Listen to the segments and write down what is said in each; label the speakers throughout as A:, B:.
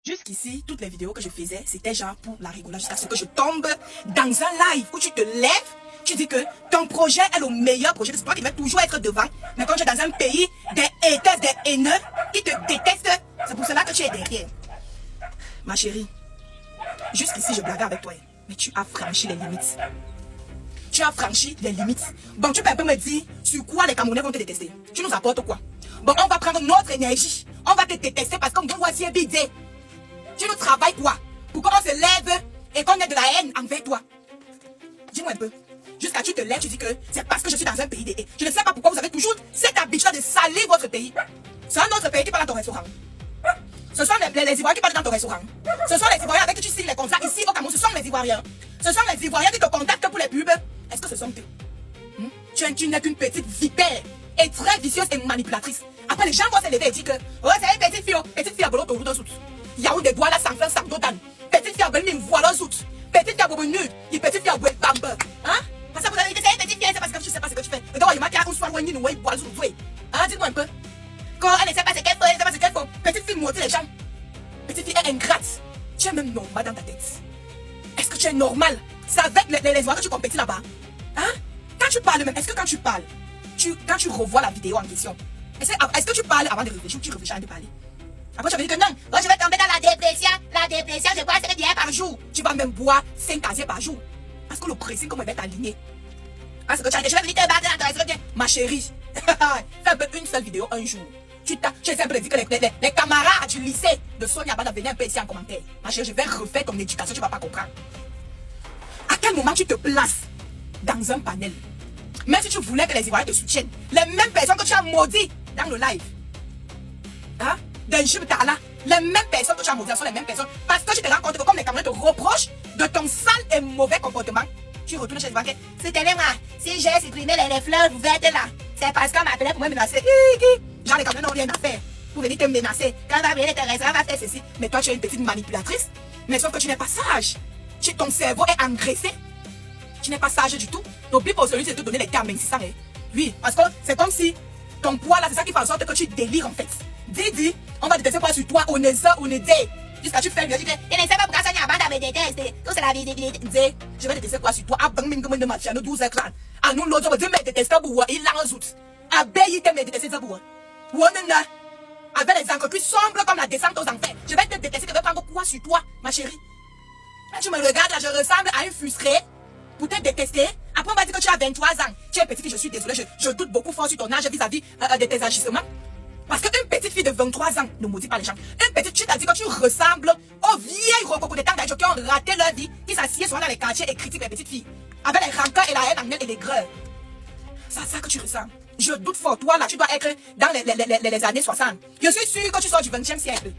A: Jusqu'ici, toutes les vidéos que je faisais, c'était genre pour la rigolade jusqu'à ce que je tombe dans un live où tu te lèves, tu dis que ton projet est le meilleur projet de toi qui va toujours être devant. Mais quand tu es dans un pays des haters, des haineux qui te détestent, c'est pour cela que tu es derrière. Ma chérie, jusqu'ici, je blaguais avec toi, mais tu as franchi les limites. Tu as franchi les limites. Bon, tu peux un peu me dire sur quoi les Camerounais vont te détester. Tu nous apportes quoi? Bon, on va prendre notre énergie. On va te détester parce qu'on voit si bidé. Tu nous travailles quoi? Pour qu'on se lève et qu'on ait de la haine envers toi. Dis-moi un peu. Jusqu'à tu te lèves, tu dis que c'est parce que je suis dans un pays des haies. Je ne sais pas pourquoi vous avez toujours cette habitude de salir votre pays. C'est un autre pays qui parle dans ton restaurant. Ce sont les Ivoiriens qui parlent dans ton restaurant. Ce sont les Ivoiriens avec qui tu signes les contrats ici au Cameroun. Ce sont les Ivoiriens. Ce sont les Ivoiriens qui te contactent pour les pubs. Est-ce que ce sont eux? Tu n'es qu'une petite vipère et très vicieuse et manipulatrice. Après, les gens vont se lever et dire que oh, c'est une petite fille à bolo au route. Il y a où des doigts là sans fin, sans d'odan. Petite fille à bolo, une voilà zout. Petite fille à bobo nu. Et petite fille à bobo bamba. Hein? Parce que vous avez dit que c'est une petite fille, c'est parce que tu sais pas ce que tu fais. Et donc, il m'a dit qu'on soit loin d'une ouïe, boile zout. Hein, dis-moi un peu. Quand elle ne sait pas ce qu'elle fait, elle ne sait pas ce qu'elle fait. Petite fille maudit les gens. Petite fille est ingrate. Tu es même normal dans ta tête. Est-ce que tu es normal? C'est avec les voix que tu compétis là-bas. Hein? Quand tu parles même, est-ce que quand tu parles, quand tu revois la vidéo en question, est-ce que tu parles avant de réfléchir ou tu réfléchis avant de parler? Après, tu vas dire que non, moi je vais tomber dans la dépression. La dépression, je bois 5 bières par jour. Tu vas même boire 5 casiers par jour. Parce que le pressing, comment il va t'aligner. Parce que tu as dit, je vais venir te battre dans ton restaurant. Ma chérie, fais un peu une seule vidéo un jour. Tu essaies un peu de dire que les camarades du lycée de Sonia Bada venaient un peu ici en commentaire. Ma chérie, je vais refaire ton éducation, tu ne vas pas comprendre. À quel moment tu te places dans un panel? Même si tu voulais que les Ivoiriens te soutiennent, les mêmes personnes que tu as maudit dans le live, hein, d'un Tala, les mêmes personnes que tu as maudit sont les mêmes personnes. Parce que tu te rends compte que comme les Camerounais te reprochent de ton sale et mauvais comportement, tu retournes chez les Ivoiriens. C'était moi, si j'ai supprimé les fleurs vertes là, c'est parce qu'on m'appelait pour me menacer. Genre les Camerounais n'ont rien à faire pour venir te menacer. Quand on va venir te restaurer, on va faire ceci. Mais toi tu es une petite manipulatrice, mais sauf que tu n'es pas sage. Ton cerveau est engraissé. Tu n'es pas sage du tout. N'oublie pas celui de te donner les termes, c'est ça. Oui, parce que c'est comme si ton poids là, c'est ça qui fait en sorte que tu délires en fait. Dis, on va te tester quoi sur toi, on est ça, on est des. Jusqu'à tu fais le mieux, tu dis, je ne sais pas pourquoi ça n'y a pas de me détester. Tout c'est la visibilité. Dis, je vais te tester quoi sur toi. Ah, bang, bing, de mafia, nous 12 écrans. Ah, nous l'autre, on va te me détester pour il l'a en zout. Ah, béi, te me détester ça pour. Wonena. Avec les encres qui sombrent comme la descente aux enfers. Je vais te détester, je vais prendre quoi sur toi, ma chérie. Là, tu me regardes, là, je ressemble à une frustrée pour te détester. Après, on va dire que tu as 23 ans. Tu es une petite fille, je suis désolée, je doute beaucoup fort sur ton âge vis-à-vis de tes agissements. Parce qu'une petite fille de 23 ans ne maudit pas les gens. Une petite, tu t'as dit que tu ressembles aux vieilles rococo de temps d'âge qui ont raté leur vie, qui s'assiedent souvent dans les quartiers et critiquent les petites filles. Avec les rancœurs et la haine en elles et les greurs. C'est ça que tu ressens. Je doute fort. Toi, là, tu dois être dans les années 60. Je suis sûre que tu sors du 20e siècle.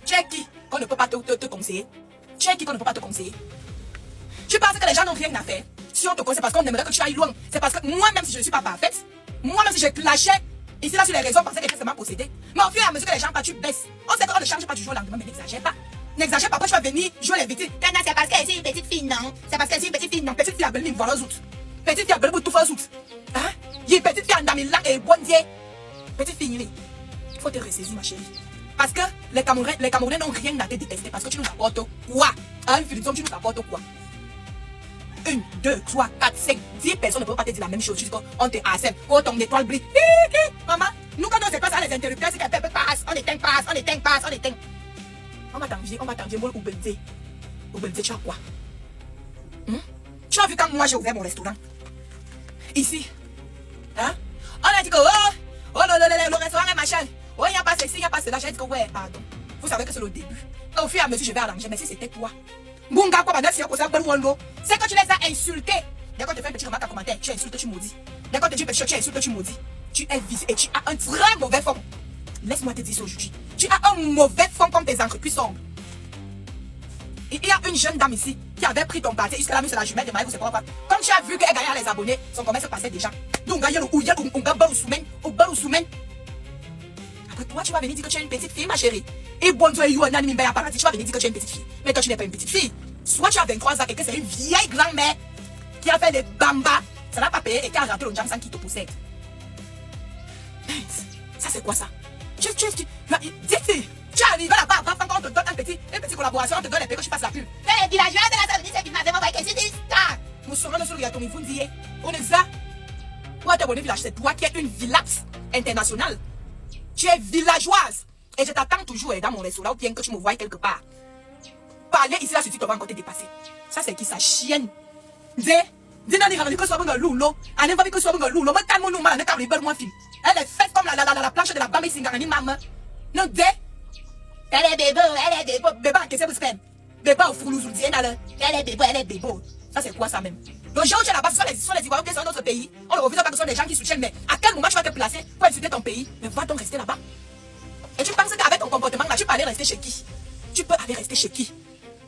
A: Tu es qui qu'on ne peut pas te conseiller? Tu es qui qu'on ne peut pas te conseiller? Tu penses que les gens n'ont rien à faire? Si on te conseille parce qu'on aimerait que tu ailles loin, c'est parce que moi-même si je ne suis pas parfaite, moi-même si je clashais ici là sur les réseaux, on pensait que j'étais seulement possédée. Mais au fur et à mesure que les gens partent, tu baisses. On sait qu'on ne change pas du jour au lendemain, mais n'exagère pas. N'exagère pas, après tu vas venir jouer les victimes. C'est parce qu'elle est une petite fille, non? C'est parce qu'elle est une petite fille, non? Petite fille à Belmine, voilà zout. Petite fille à Belmine, tout faire zout. Hein? Il y a une petite fille en Damilan et bonne Dieu. Petite fille, il faut te ressaisir, ma chérie. Parce que les Camerounais n'ont rien à te détester parce que tu nous apportes quoi? Hein, Philippe, tu nous apportes quoi? 1, 2, 3, 4, 5, 10 personnes ne peuvent pas te dire la même chose. Tu dis qu'on te harcèle, qu'on ton étoile brille. Maman, nous quand on se passe à les interrupteurs, c'est qu'un peu passe, on éteint, passe, on éteint, passe, on éteint. On va t'envier, moi, ou Belzé. Ou Belzé, tu as quoi? Tu as vu quand moi j'ai ouvert mon restaurant? Ici. Hein? On a dit que, le restaurant est machin. Oh, il n'y a pas ceci, il n'y a pas cela. J'ai dit que, ouais, pardon. Vous savez que c'est le début. Au fur et à mesure, je vais arranger. Mais si c'était toi, c'est que tu les as insultés. Dès qu'on te fait un petit remarque en commentaire, tu insultes, tu maudis. Dès qu'on te dit petit chose, tu insultes, tu maudis. Tu es visé et tu as un très mauvais fond. Laisse-moi te dire ça aujourd'hui. Tu as un mauvais fond comme tes encres qui sombres. Et il y a une jeune dame ici qui avait pris ton parti jusqu'à la mise sur la jumelle de Marie, vous savez pas. Comme tu as vu qu'elle gagnait les abonnés, son commerce passait déjà. Donc, il y a le ouïe, après toi, tu vas venir dire que tu es une petite fille, ma chérie. Et bon, tu vas venir dire que tu es une petite fille. Mais toi, tu n'es pas une petite fille. Soit tu as 23 ans et que c'est une vieille grand-mère qui a fait des bambas, ça n'a pas payé et qui a raté le Jamsan qui te possède. Ça, c'est quoi ça? Tu arrives là-bas, quand on te donne un petit collaboration, on te donne les pays que tu fasses la pub. Fais les villageois de la salle, c'est qui m'a demandé que c'est une star. Nous sommes dans le Yatomi Fundi. On est ça. Pour t'abonner village, c'est toi qui es une villax internationale. Tu es villageoise. Et je t'attends toujours dans mon restaurant ou bien que tu me voies quelque part. Parler ici là, si tu te vas encore te dépasser. Ça, c'est qui sa chienne. Dis, non, que soit un loulo. On n'est pas que soit un loulo. Mais calme-nous, on est calme, moi, fille. Elle est faite comme la planche de la Bambi Singani, maman. Non, dis. Elle est bébé. Bébé, qu'est-ce que vous faites? Bébé, au fourlou, elle est bébé. Ça, c'est quoi ça même? Donc, j'ai là-bas, ce sont les Ivoiriens qui sont dans notre pays. On ne refuse pas que ce sont des gens qui soutiennent. Mais à quel moment tu vas te placer pour insulter ton pays? Mais va donc rester là-bas. Et tu penses qu'avec ton comportement là, tu peux aller rester chez qui? Tu peux aller rester chez qui?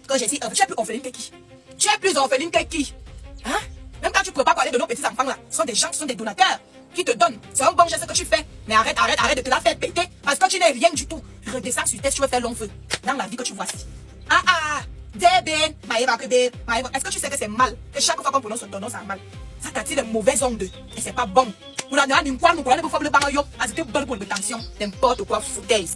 A: Quand j'ai dit, tu es plus orpheline que qui? Tu es plus orpheline que qui? Hein? Même quand tu ne peux pas parler de nos petits enfants là, ce sont des gens qui sont des donateurs qui te donnent. C'est un bon geste que tu fais. Mais arrête de te la faire péter parce que tu n'es rien du tout. Redescends sur tête, tu veux faire long feu dans la vie que tu vois ici. Deben, est-ce que tu sais que c'est mal? Que chaque fois qu'on prononce ton nom, c'est mal. Ça t'attire de mauvaises ondes. Et c'est pas bon. Pour n'importe quoi foutaise.